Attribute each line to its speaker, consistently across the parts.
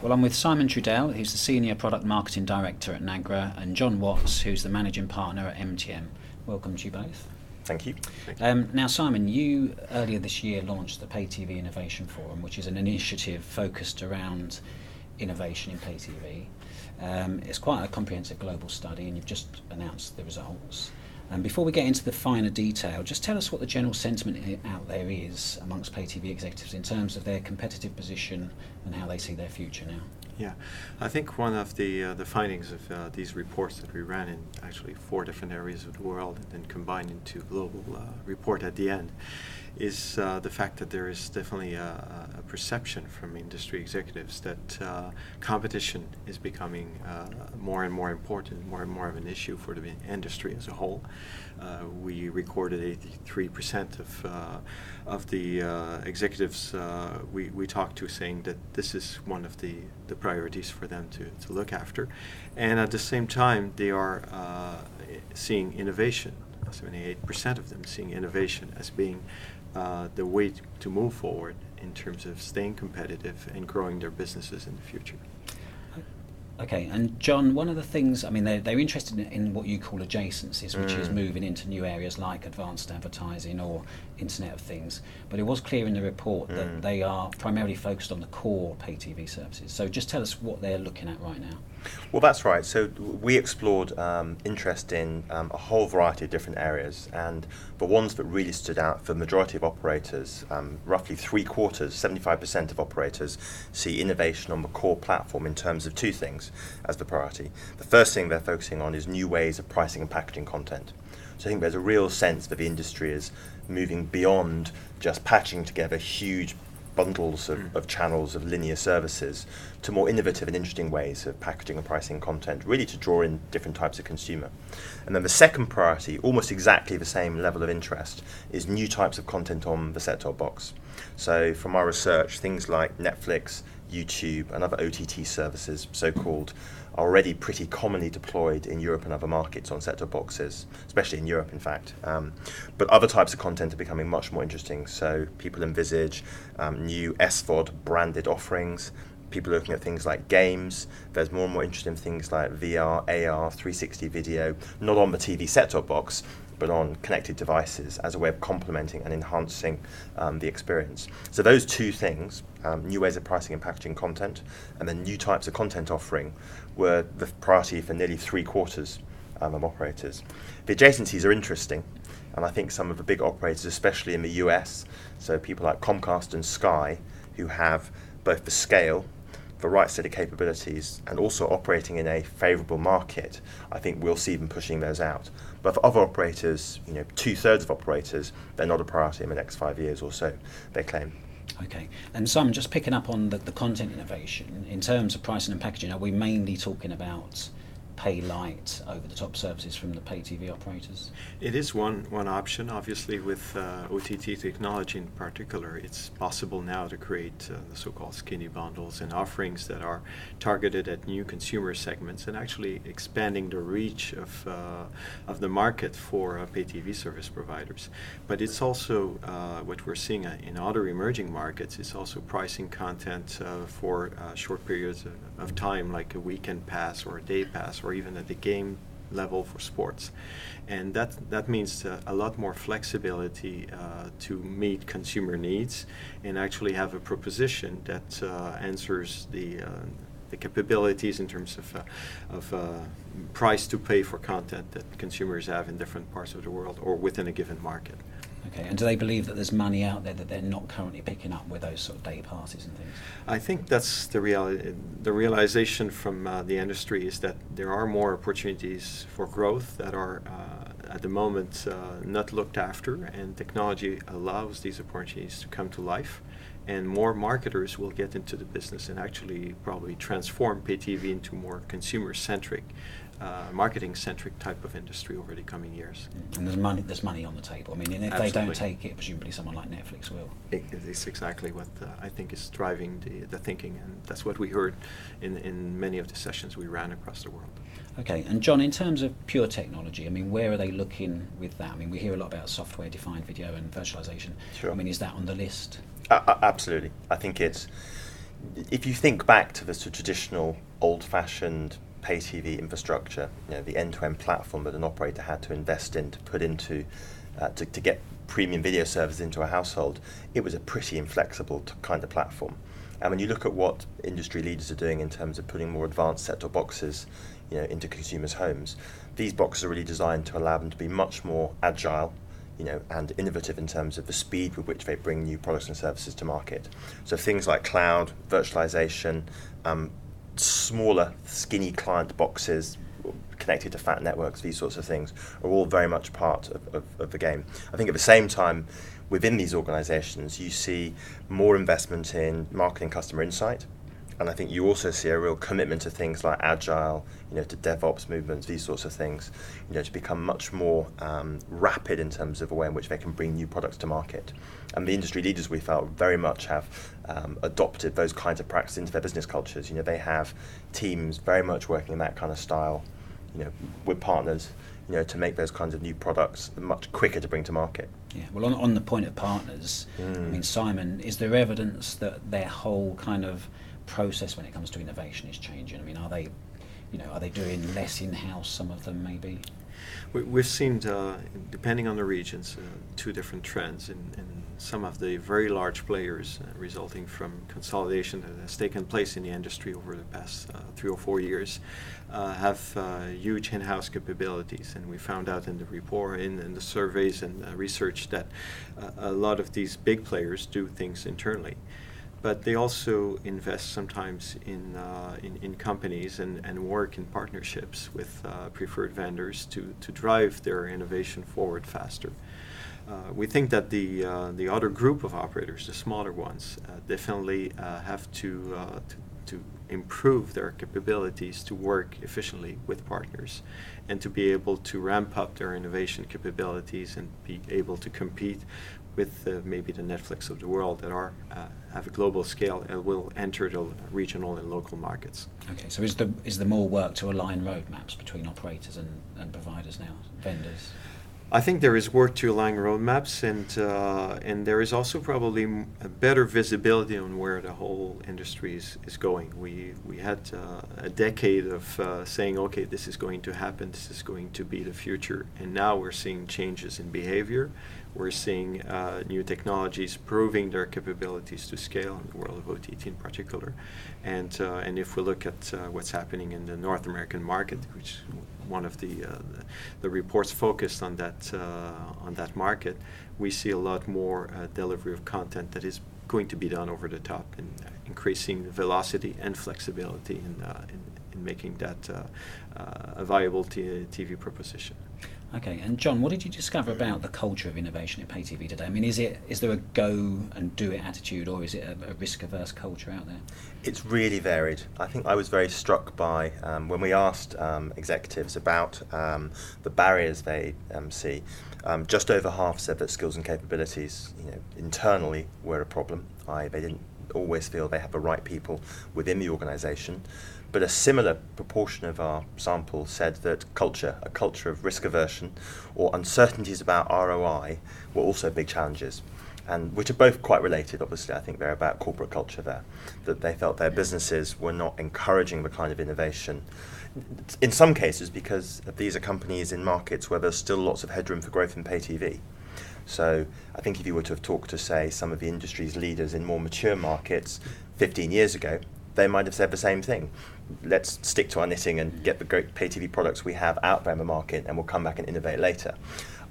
Speaker 1: Well, I'm with Simon Trudelle, who's the Senior Product Marketing Director at Nagra, and John Watts, who's the Managing Partner at MTM. Welcome to you both.
Speaker 2: Thank you.
Speaker 1: Now, Simon, you earlier this year launched the Pay TV Innovation Forum, which is an initiative focused around innovation in pay TV. It's quite a comprehensive global study, and you've just announced the results. Before we get into the finer detail, just tell us what the general sentiment out there is amongst pay TV executives in terms of their competitive position and how they see their future now.
Speaker 3: Yeah, I think one of the findings of these reports that we ran in actually 4 different areas of the world and then combined into a global report at the end is the fact that there is definitely a perception from industry executives that competition is becoming more and more important, more and more of an issue for the industry as a whole. We recorded 83% of the executives we talked to saying that this is one of the priorities for them to look after. And at the same time, they are seeing innovation. 78% of them seeing innovation as being the way to move forward in terms of staying competitive and growing their businesses in the future.
Speaker 1: Okay, and John, one of the things, I mean, they're interested in what you call adjacencies, which is moving into new areas like advanced advertising or Internet of Things. But it was clear in the report that they are primarily focused on the core pay TV services. So just tell us what they're looking at right now.
Speaker 2: Well, that's right. So we explored interest in a whole variety of different areas, and the ones that really stood out for the majority of operators, roughly 3/4, 75% of operators see innovation on the core platform in terms of 2 things as the priority. The first thing they're focusing on is new ways of pricing and packaging content. So I think there's a real sense that the industry is moving beyond just patching together huge bundles of channels of linear services to more innovative and interesting ways of packaging and pricing content, really to draw in different types of consumer. And then the second priority, almost exactly the same level of interest, is new types of content on the set-top box. So from our research, things like Netflix, YouTube and other OTT services, so-called, are already pretty commonly deployed in Europe and other markets on set-top boxes, especially in Europe, in fact. But other types of content are becoming much more interesting. So people envisage new SVOD branded offerings. People are looking at things like games. There's more and more interest in things like VR, AR, 360 video, not on the TV set-top box, but on connected devices as a way of complementing and enhancing the experience. So those 2 things, new ways of pricing and packaging content, and then new types of content offering, were the priority for nearly 3/4 of operators. The adjacencies are interesting, and I think some of the big operators, especially in the US, so people like Comcast and Sky, who have both the scale, the right set of capabilities, and also operating in a favourable market, I think we'll see them pushing those out. But for other operators, 2/3 of operators, they're not a priority in the next 5 years or so, they claim.
Speaker 1: Okay, and Simon, just picking up on the content innovation, in terms of pricing and packaging, are we mainly talking about pay light over the top services from the pay TV operators?
Speaker 3: It is one option. Obviously, with OTT technology in particular, it's possible now to create the so-called skinny bundles and offerings that are targeted at new consumer segments and actually expanding the reach of the market for pay TV service providers. But it's also what we're seeing in other emerging markets is also pricing content for short periods of time, like a weekend pass or a day pass, or even at the game level for sports. And that means a lot more flexibility to meet consumer needs and actually have a proposition that answers the capabilities in terms of price to pay for content that consumers have in different parts of the world or within a given market.
Speaker 1: Okay, and do they believe that there's money out there that they're not currently picking up with those sort of day passes and things?
Speaker 3: I think that's the realization from the industry is that there are more opportunities for growth that are at the moment not looked after, and technology allows these opportunities to come to life. And more marketers will get into the business and actually probably transform pay TV into more consumer-centric, marketing-centric type of industry over the coming years.
Speaker 1: And there's money on the table. I mean, if
Speaker 3: Absolutely.
Speaker 1: they don't take it, presumably someone like Netflix will.
Speaker 3: It's exactly what I think is driving the thinking, and that's what we heard in many of the sessions we ran across the world.
Speaker 1: Okay, and John, in terms of pure technology, I mean, where are they looking with that? I mean, we hear a lot about software-defined video and virtualization.
Speaker 2: Sure.
Speaker 1: I mean, is that on the list?
Speaker 2: Absolutely. I think it's if you think back to the sort of traditional old-fashioned pay TV infrastructure, the end-to-end platform that an operator had to invest in to put into to get premium video services into a household, it was a pretty inflexible kind of platform. And when you look at what industry leaders are doing in terms of putting more advanced set-top boxes, into consumers' homes, these boxes are really designed to allow them to be much more agile, and innovative in terms of the speed with which they bring new products and services to market. So things like cloud, virtualization, smaller, skinny client boxes connected to fat networks, these sorts of things are all very much part of the game. I think at the same time, within these organizations, you see more investment in marketing customer insight. And I think you also see a real commitment to things like agile, to DevOps movements, these sorts of things, to become much more rapid in terms of the way in which they can bring new products to market. And the industry leaders, we felt, very much have adopted those kinds of practices into their business cultures. They have teams very much working in that kind of style, with partners, to make those kinds of new products much quicker to bring to market.
Speaker 1: Yeah. Well, on the point of partners, I mean, Simon, is there evidence that their whole kind of process when it comes to innovation is changing? I mean, are they doing less in-house, some of them maybe?
Speaker 3: We've seen, depending on the regions, two different trends in some of the very large players resulting from consolidation that has taken place in the industry over the past 3 or 4 years, have huge in-house capabilities. And we found out in the report, in the surveys and research, that a lot of these big players do things internally. But they also invest sometimes in companies and work in partnerships with preferred vendors to drive their innovation forward faster. We think that the other group of operators, the smaller ones, definitely have to improve their capabilities to work efficiently with partners and to be able to ramp up their innovation capabilities and be able to compete with maybe the Netflix of the world that have a global scale and will enter the regional and local markets.
Speaker 1: Okay, so is there more work to align roadmaps between operators and providers now, vendors?
Speaker 3: I think there is work to align roadmaps, and there is also probably a better visibility on where the whole industry is going. We had a decade of saying, okay, this is going to happen, this is going to be the future, and now we're seeing changes in behavior. We're seeing new technologies proving their capabilities to scale in the world of OTT in particular, and if we look at what's happening in the North American market, which one of the reports focused on that market, we see a lot more delivery of content that is going to be done over the top and increasing the velocity and flexibility in making that a viable TV proposition.
Speaker 1: Okay, and John, what did you discover about the culture of innovation in pay TV today? I mean, is there a go and do it attitude, or is it a risk-averse culture out there?
Speaker 2: It's really varied. I think I was very struck by when we asked executives about the barriers they see. Just over half said that skills and capabilities, internally were a problem. They didn't always feel they have the right people within the organisation. But a similar proportion of our sample said that a culture of risk aversion or uncertainties about ROI were also big challenges, and which are both quite related. Obviously, I think they're about corporate culture there, that they felt their businesses were not encouraging the kind of innovation. In some cases, because these are companies in markets where there's still lots of headroom for growth in pay TV. So I think if you were to have talked to, say, some of the industry's leaders in more mature markets 15 years ago, they might have said the same thing. Let's stick to our knitting and get the great pay TV products we have out there in the market, and we'll come back and innovate later.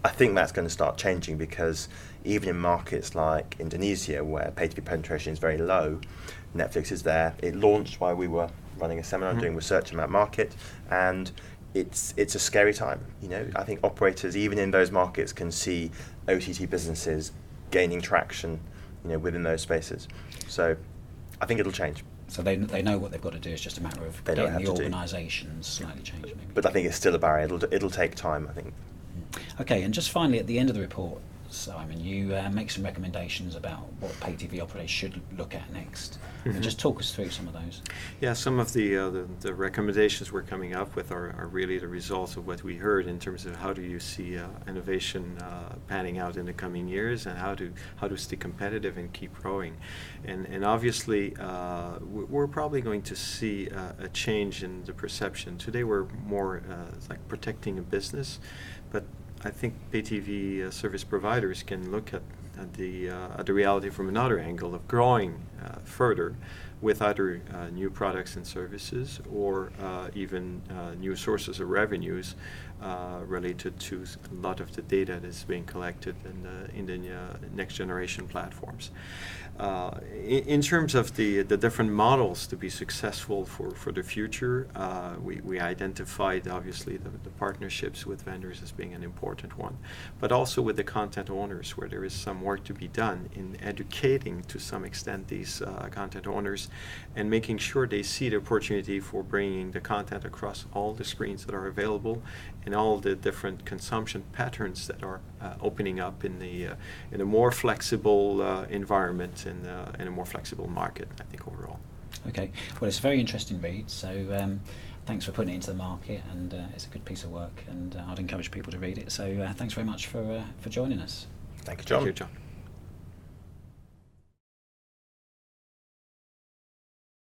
Speaker 2: I think that's going to start changing, because even in markets like Indonesia, where pay TV penetration is very low, Netflix is there. It launched while we were running a seminar doing research in that market, and it's a scary time. I think operators, even in those markets, can see OTT businesses gaining traction, within those spaces. So I think it'll change.
Speaker 1: So they know what they've got to do. It's just a matter of getting the organisations slightly changed, maybe.
Speaker 2: But I think it's still a barrier. It'll take time, I think.
Speaker 1: Okay, and just finally, at the end of the report, Simon, you make some recommendations about what pay TV operators should look at next. And just talk us through some of those.
Speaker 3: Yeah, some of the recommendations we're coming up with are really the results of what we heard in terms of how do you see innovation panning out in the coming years, and how to stay competitive and keep growing. And obviously, we're probably going to see a change in the perception. Today we're more like protecting a business, but I think pay TV service providers can look at the reality from another angle of growing further with either new products and services, or even new sources of revenues related to a lot of the data that is being collected in the next generation platforms. In terms of the different models to be successful for the future, we identified obviously the partnerships with vendors as being an important one, but also with the content owners, where there is some work to be done in educating to some extent these content owners, and making sure they see the opportunity for bringing the content across all the screens that are available, and all the different consumption patterns that are opening up in a more flexible environment, in a more flexible market, I think, overall.
Speaker 1: Okay, well, it's a very interesting read, so thanks for putting it into the market, and it's a good piece of work, and I'd encourage people to read it. So thanks very much for joining us.
Speaker 2: Thank you, John.
Speaker 3: Thank you, John.